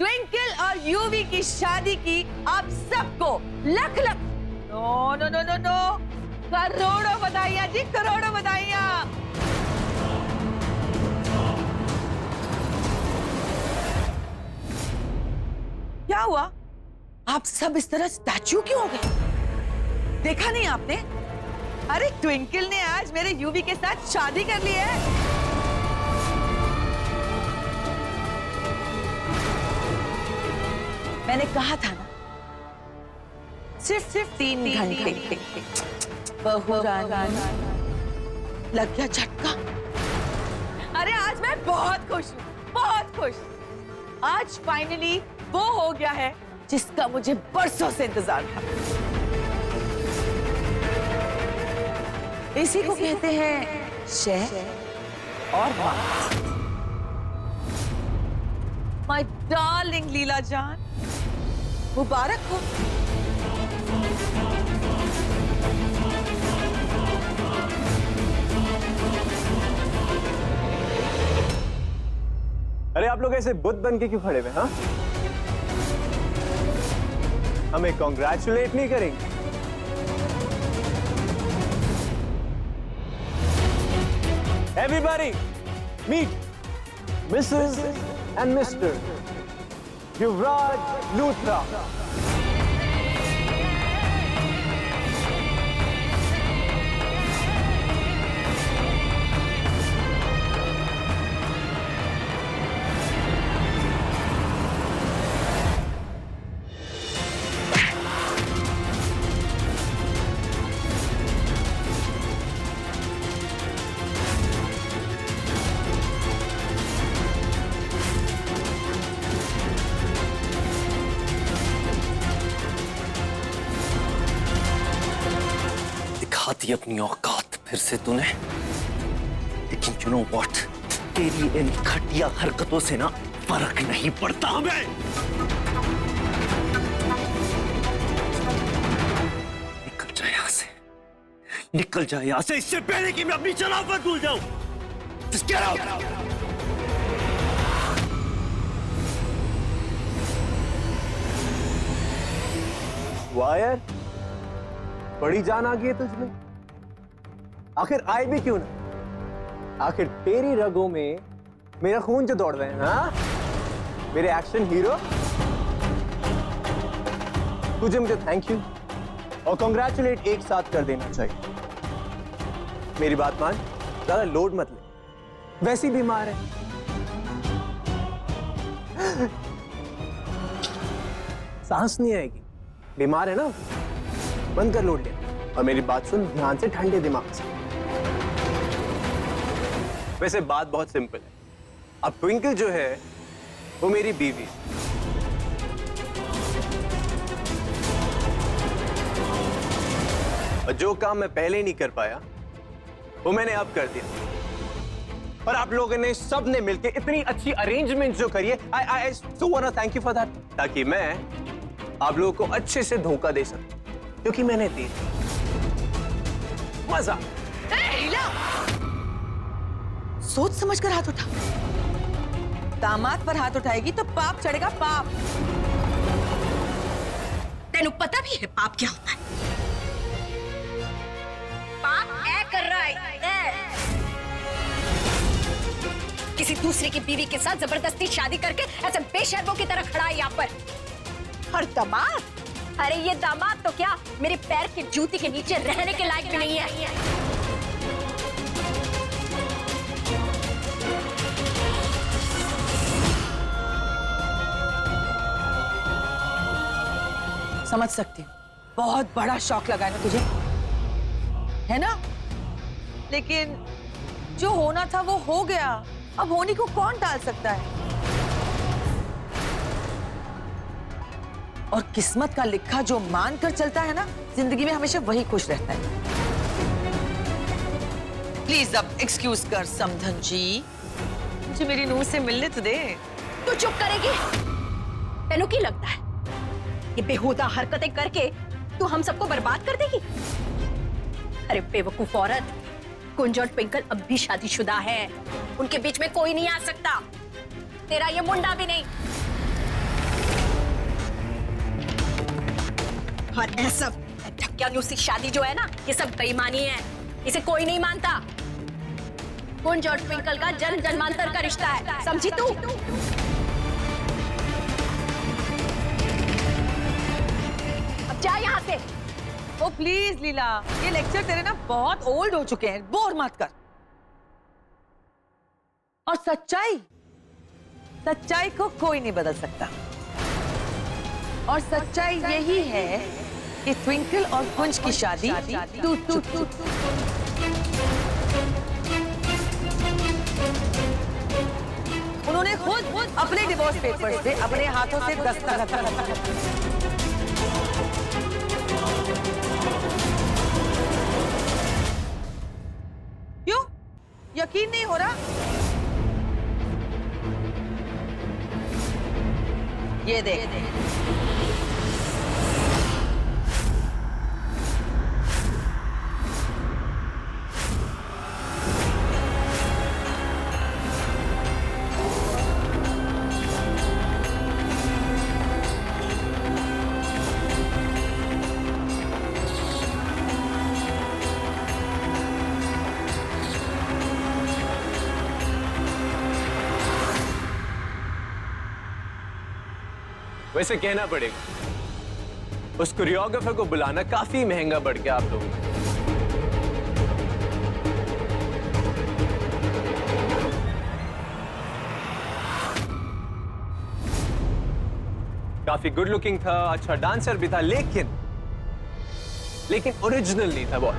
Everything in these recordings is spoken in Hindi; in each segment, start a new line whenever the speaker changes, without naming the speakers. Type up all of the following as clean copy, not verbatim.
ट्विंकल और यूवी की शादी की आप सबको lakh lakh no no no no no करोड़ों बधाइयां जी, करोड़ों बधाइयां। क्या हुआ? आप सब इस तरह स्टैच्यू क्यों हो गए? देखा नहीं आपने? अरे ट्विंकल ने आज मेरे यूवी के साथ शादी कर ली है। मैंने कहा था ना, सिर्फ 3 घंटे बहू रानी लग गया झटका। अरे आज मैं बहुत खुश हूँ, बहुत खुश। आज फाइनली वो हो गया है जिसका मुझे बरसों से इंतजार था। इसी को कहते हैं शह और बात। माय डार्लिंग लीला जान, मुबारक हो।
अरे आप लोग ऐसे बुद्ध बन के क्यों खड़े हुए? हाँ, हमें कॉन्ग्रेचुलेट नहीं करेंगे? Everybody, meet Mrs. and Mr. Yuvraj Luthra.
दिखाती अपनी औकात फिर से तूने, लेकिन यू नो व्हाट, तेरी इन घटिया हरकतों से ना फर्क नहीं पड़ता हमें। निकल जा यहां से, निकल जा यहां से, इससे पहले कि मैं अपनी शराफत भूल जाऊं। Just get out!
वायर, बड़ी जान आ गई है तुझमें। आखिर आए भी क्यों ना? आखिर तेरी रगों में मेरा खून जो दौड़ रहे हैं, हाँ? मेरे एक्शन हीरो। तुझे मुझे थैंक यू और कॉन्ग्रेचुलेट एक साथ कर देना चाहिए। मेरी बात मान, ज्यादा लोड मत ले, वैसी बीमार है। सांस नहीं आएगी, बीमार है ना, बंद कर लोड ले। और मेरी बात सुन ध्यान से, ठंडे दिमाग से। वैसे बात बहुत सिंपल है। अब ट्विंकल जो है वो मेरी बीवी, और जो काम मैं पहले नहीं कर पाया वो मैंने अब कर दिया। और आप लोगों ने सब ने मिलकर इतनी अच्छी अरेंजमेंट जो करी है, I so want to thank you for that, ताकि मैं आप लोगों को अच्छे से धोखा दे सकूं, क्योंकि मैंने दी मजा।
सोच समझ कर हाथ उठा। दामाद पर हाथ उठाएगी तो पाप चढ़ेगा, पाप।
तेनू पता भी है पाप क्या होता है? पाप ऐ कर रहा है, किसी दूसरे की बीवी के साथ जबरदस्ती शादी करके ऐसे बेशर्मों की तरह खड़ा है यहाँ पर। और दामाद, अरे ये दामाद तो क्या, मेरे पैर की जूती के नीचे रहने के लायक भी नहीं है।
समझ सकती हूँ, बहुत बड़ा शौक लगा है ना तुझे, है ना? लेकिन जो होना था वो हो गया, अब होने को कौन टाल सकता है? और किस्मत का लिखा जो मान कर चलता है ना, जिंदगी में हमेशा वही खुश रहता है। प्लीज अब एक्सक्यूज कर समधन जी, मुझे मेरी नूह से मिलने तो दे।
तू चुप करेगी? तेनू की लगता है ये बेहुदा हरकतें करके तू हम सबको बर्बाद कर देगी? अरे बेवकूफ औरत, कुंज और ट्विंकल अब भी शादीशुदा है, उनके बीच में कोई नहीं आ सकता, तेरा ये मुंडा भी नहीं। और ये सब ढक्कियानुस सी शादी जो है ना, ये सब बेईमानी है। इसे कोई नहीं मानता। कुंज और ट्विंकल का जन्म जन्मांतर का रिश्ता है, समझी तू? अब जा यहाँ से।
ओ प्लीज लीला, ये लेक्चर तेरे ना बहुत ओल्ड हो चुके हैं, बोर मत कर। और सच्चाई को कोई नहीं बदल सकता। और सच्चाई यही है कि ट्विंकल और कुंज की शादी टूट चुकी। उन्होंने खुद अपने डिवोर्स पेपर्स पे अपने हाथों से दस्तखत किए। क्यों यकीन नहीं हो रहा? ये देख।
वैसे कहना पड़ेगा, उस कोरियोग्राफर को बुलाना काफी महंगा पड़ गया आप लोगों को। काफी गुड लुकिंग था, अच्छा डांसर भी था, लेकिन ओरिजिनल नहीं था boss.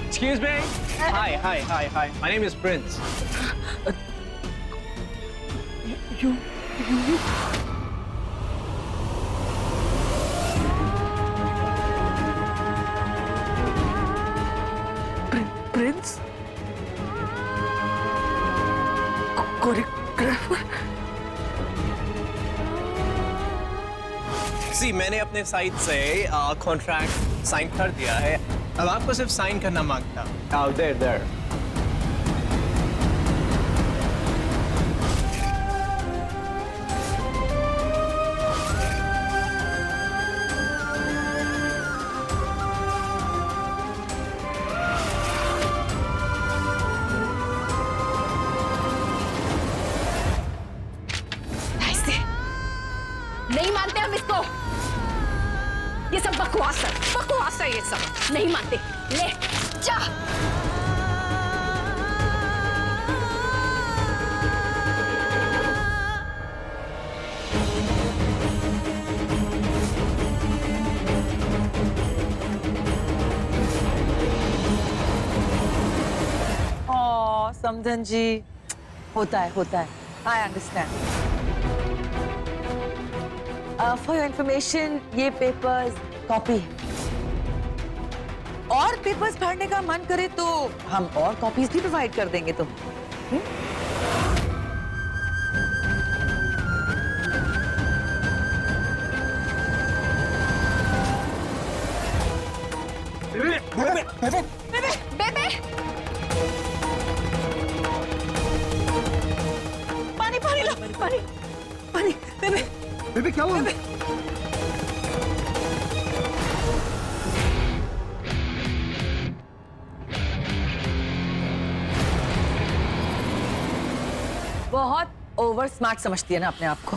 Excuse me? Hi. My name is Prince.
Prince? Choreographer?
See, मैंने अपने साइड से कॉन्ट्रैक्ट साइन कर दिया है। अब आपको सिर्फ साइन करना मांगता। Now there.
नहीं मानते हम इसको। ये सब बकवास है ये सब। नहीं मानते। ले जा।
ओ समधन जी, होता है। I understand. For your information, ये पेपर्स कॉपी है। और पेपर्स पढ़ने का मन करे तो हम और कॉपीज भी प्रोवाइड कर देंगे तुम्हें।
बेबे
पानी लो, पानी बेबे।
बेबे क्या हुआ?
बहुत ओवर स्मार्ट समझती है ना अपने आप को।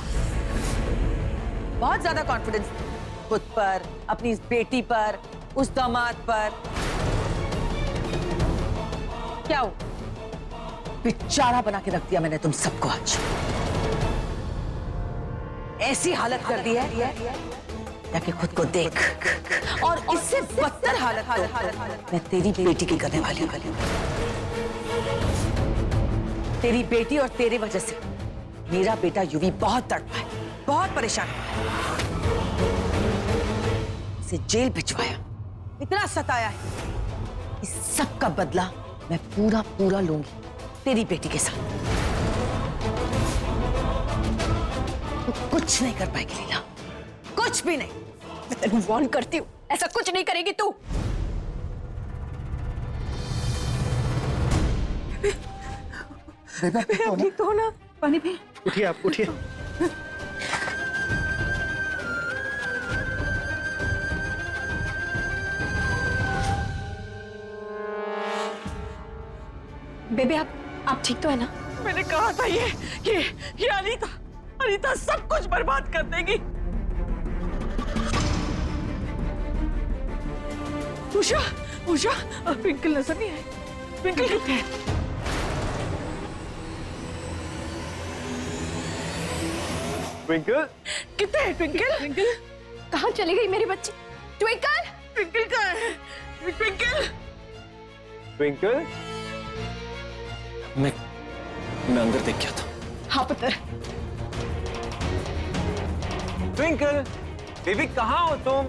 बहुत ज्यादा कॉन्फिडेंस खुद पर, अपनी इस बेटी पर, उस दामाद पर। क्या हो, बेचारा बना के रख दिया मैंने तुम सबको। आज ऐसी हालत कर दी है ताकि खुद को देख, और इससे बदतर हालत मैं तेरी बेटी की करने वाली हूं। तेरी बेटी और तेरी वजह से मेरा बेटा युवी बहुत तड़पा है, बहुत परेशान हुआ है। इसे जेल भिजवाया, इतना सताया है। इस सब का बदला मैं पूरा लूंगी तेरी बेटी के साथ। तू कुछ नहीं कर पाएगी लीला, कुछ भी नहीं।
मैं तेरे वार्न करती हूँ, ऐसा कुछ नहीं करेगी तू।
बेबे
ठीक तो हो ना? पानी पी।
उठिए आप, उठिए।
बेबे आप ठीक तो है ना?
मैंने कहा था ये अनीता सब कुछ बर्बाद कर देगी। उषा ट्विंकल नजर नहीं आई। ट्विंकल कितने है?
ट्विंकल
कितने है ट्विंकल?
कहाँ चली गई मेरी बच्ची? ट्विंकल
कहाँ है? ट्विंकल
ट्विंकल
मैं अंदर देख गया था।
हाँ पुत्र।
ट्विंकल बेबी कहाँ हो तुम?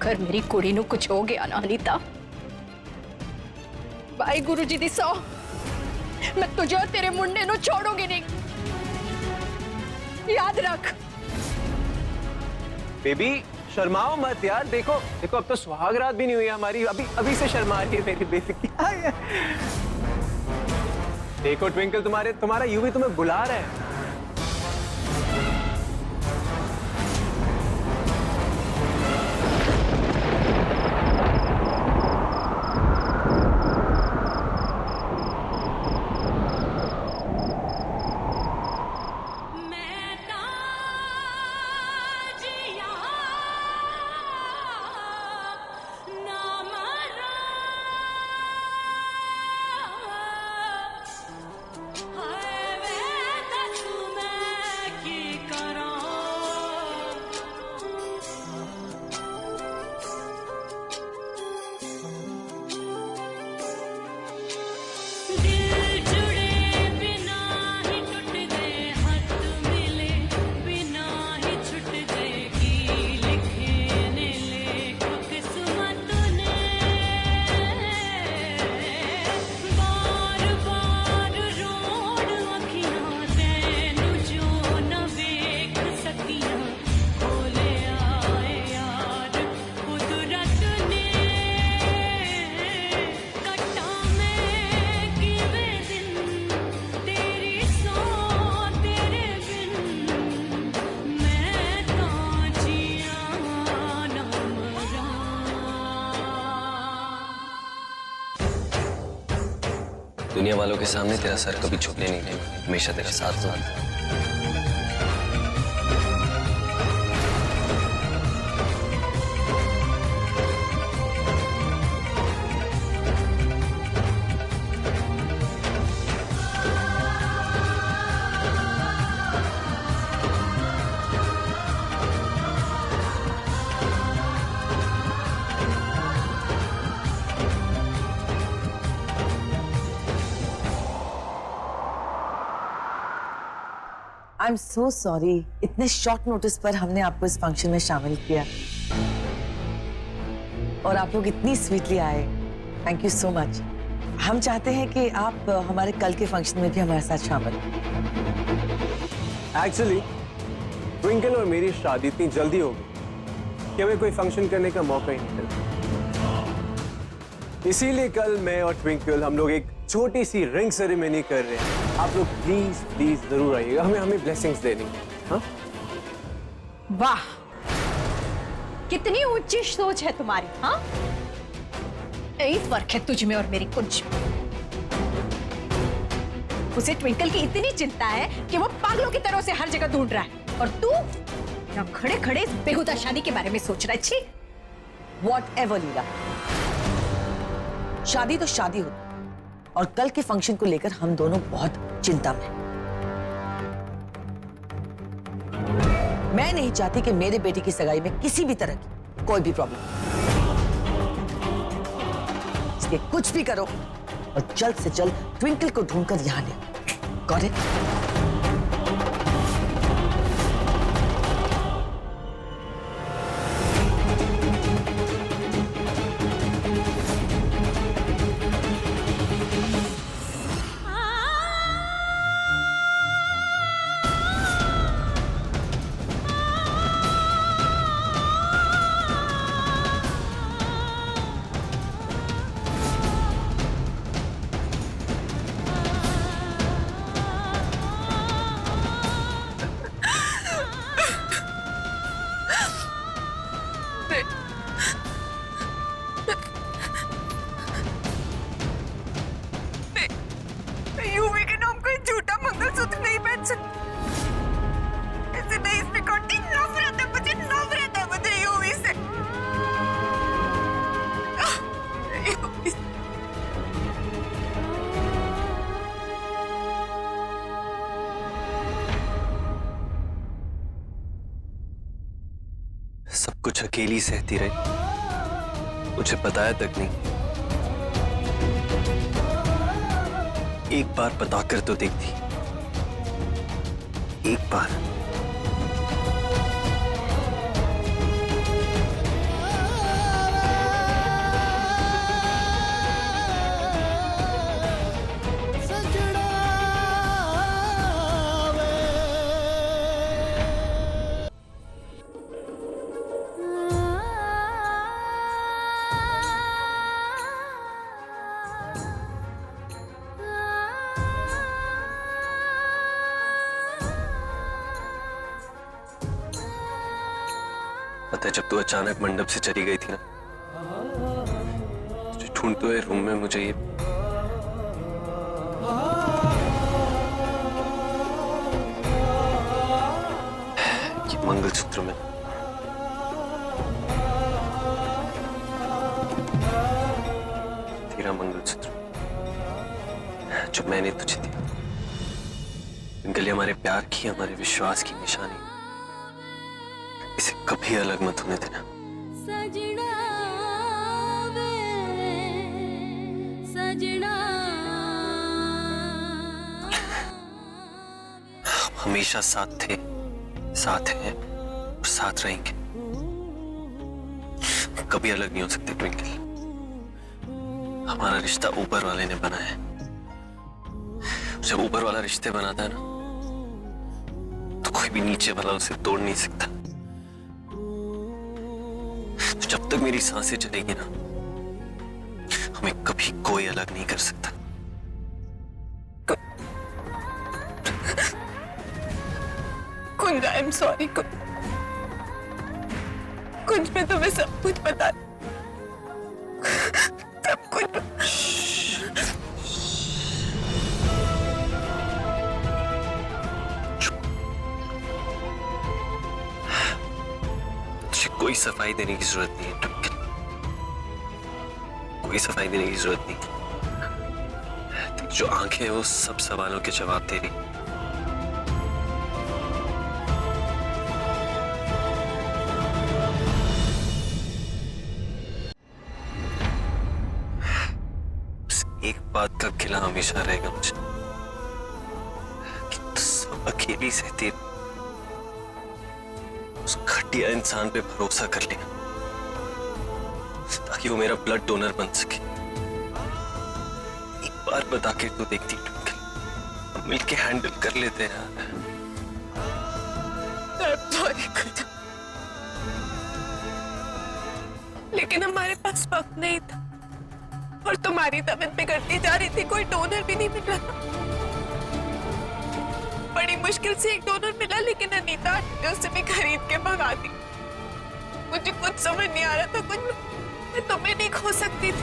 अगर मेरी कुड़ी नू कुछ हो गया ना अनीता, भाई गुरुजी दी सौ, मैं तुझे और तेरे मुंडे नु छोड़ूंगी नहीं, याद रख।
बेबी शर्माओ मत यार, देखो अब तो सुहागरात भी नहीं हुई हमारी, अभी से शर्मा रही है मेरी बेटी। क्या है? देखो ट्विंकल तुम्हारा यूवी तुम्हें बुला रहा है।
दुनिया वालों के सामने तेरा सर कभी झुकने नहीं देंगे, हमेशा तेरा साथ दूंगा।
आई एम सो सॉरी, इतने शॉर्ट नोटिस पर हमने आपको इस फंक्शन में शामिल किया और आप लोग इतनी स्वीटली आए। Thank you so much. हम चाहते हैं कि आप हमारे कल के फंक्शन में भी हमारे साथ शामिल हो।
एक्चुअली ट्विंकल और मेरी शादी इतनी जल्दी हो गई कि हमें कोई फंक्शन करने का मौका ही नहीं मिला। इसीलिए कल मैं और ट्विंकल हम लोग एक छोटी सी रिंग सेरेमनी कर रहे हैं। आप लोग प्लीज जरूर आइएगा, हमें ब्लेसिंग्स देनी है। हाँ?
वाह, कितनी ऊंची सोच है तुम्हारी। हाँ, यही फर्क है तुझ में और मेरी कुंज में। उसे ट्विंकल की इतनी चिंता है कि वो पागलों की तरह से हर जगह ढूंढ रहा है, और तू यहाँ खड़े खड़े बेहुदा शादी के बारे में सोच रहा है। छी,
Whatever लीला, शादी तो शादी होती और कल के फंक्शन को लेकर हम दोनों बहुत चिंता में। मैं नहीं चाहती कि मेरे बेटे की सगाई में किसी भी तरह की कोई भी प्रॉब्लम, इसलिए कुछ भी करो और जल्द से जल्द ट्विंकल को ढूंढकर यहां ले। Got it?
कुछ अकेली सहती रही, मुझे बताया तक नहीं। एक बार बताकर तो देखती, एक बार। पता है, जब तू अचानक मंडप से चली गई थी ना, तुझे ढूंढते हुए रूम में मुझे ये मंगलसूत्र में तेरा मंगलसूत्र जो मैंने तुझे दिया, गले हमारे प्यार की, हमारे विश्वास की निशानी। इसे कभी अलग मत होने देना।
सजना वे सजना,
हम हमेशा साथ थे, साथ हैं और साथ रहेंगे। कभी अलग नहीं हो सकते ट्विंकल। हमारा रिश्ता ऊपर वाले ने बनाया है। जब ऊपर वाला रिश्ते बनाता है ना, तो कोई भी नीचे वाला उसे तोड़ नहीं सकता। तो जब तक मेरी सांसें चलेगी ना, हमें कभी कोई अलग नहीं कर सकता।
कुंज, आई एम सॉरी कुंज, मैं तुम्हें सब कुछ बता, सब कुछ।
तुझे कोई सफाई देने की जरूरत नहीं है ट्विंकल, कोई सफाई देने की जरूरत नहीं। तेरी जो आंखें हैं वो सब सवालों के जवाब दे रही। एक बात का गिला हमेशा रहेगा मुझे कि तू सब अकेली सहती, उस घटिया इंसान पे भरोसा कर लिया ताकि वो मेरा ब्लड डोनर बन सके। एक बार बता के तो देखती ट्विंकल, हम मिलके हैंडल कर लेते हैं यार।
सॉरी कुंज, लेकिन हमारे पास वक्त नहीं था और तुम्हारी तबीयत बिगड़ती जा रही थी, कोई डोनर भी नहीं मिल रहा था। बड़ी मुश्किल से एक डोनर मिला, लेकिन अनीता ने उसे भी खरीद के भगा दी। मुझे कुछ समझ नहीं आ रहा था, कुछ मैं तुम्हें नहीं खो सकती थी।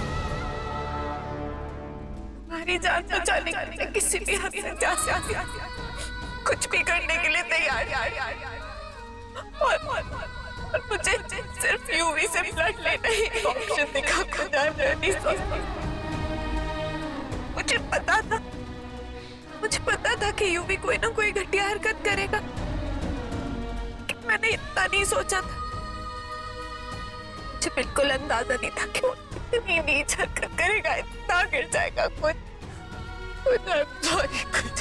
तुम्हारी जान बचाने के लिए किसी भी हद से जा सकती, कुछ भी करने के लिए तैयार। और मुझे सिर्फ यूवी से ब्लड लेना ही ऑप्शन दिखा। मुझे पता था कि यूवी कोई ना कोई घटिया हरकत करेगा, मैंने इतना नहीं सोचा था। मुझे बिल्कुल अंदाजा नहीं था कि वो इतनी नीच हरकत करेगा, इतना गिर जाएगा। कुछ सॉरी कुछ।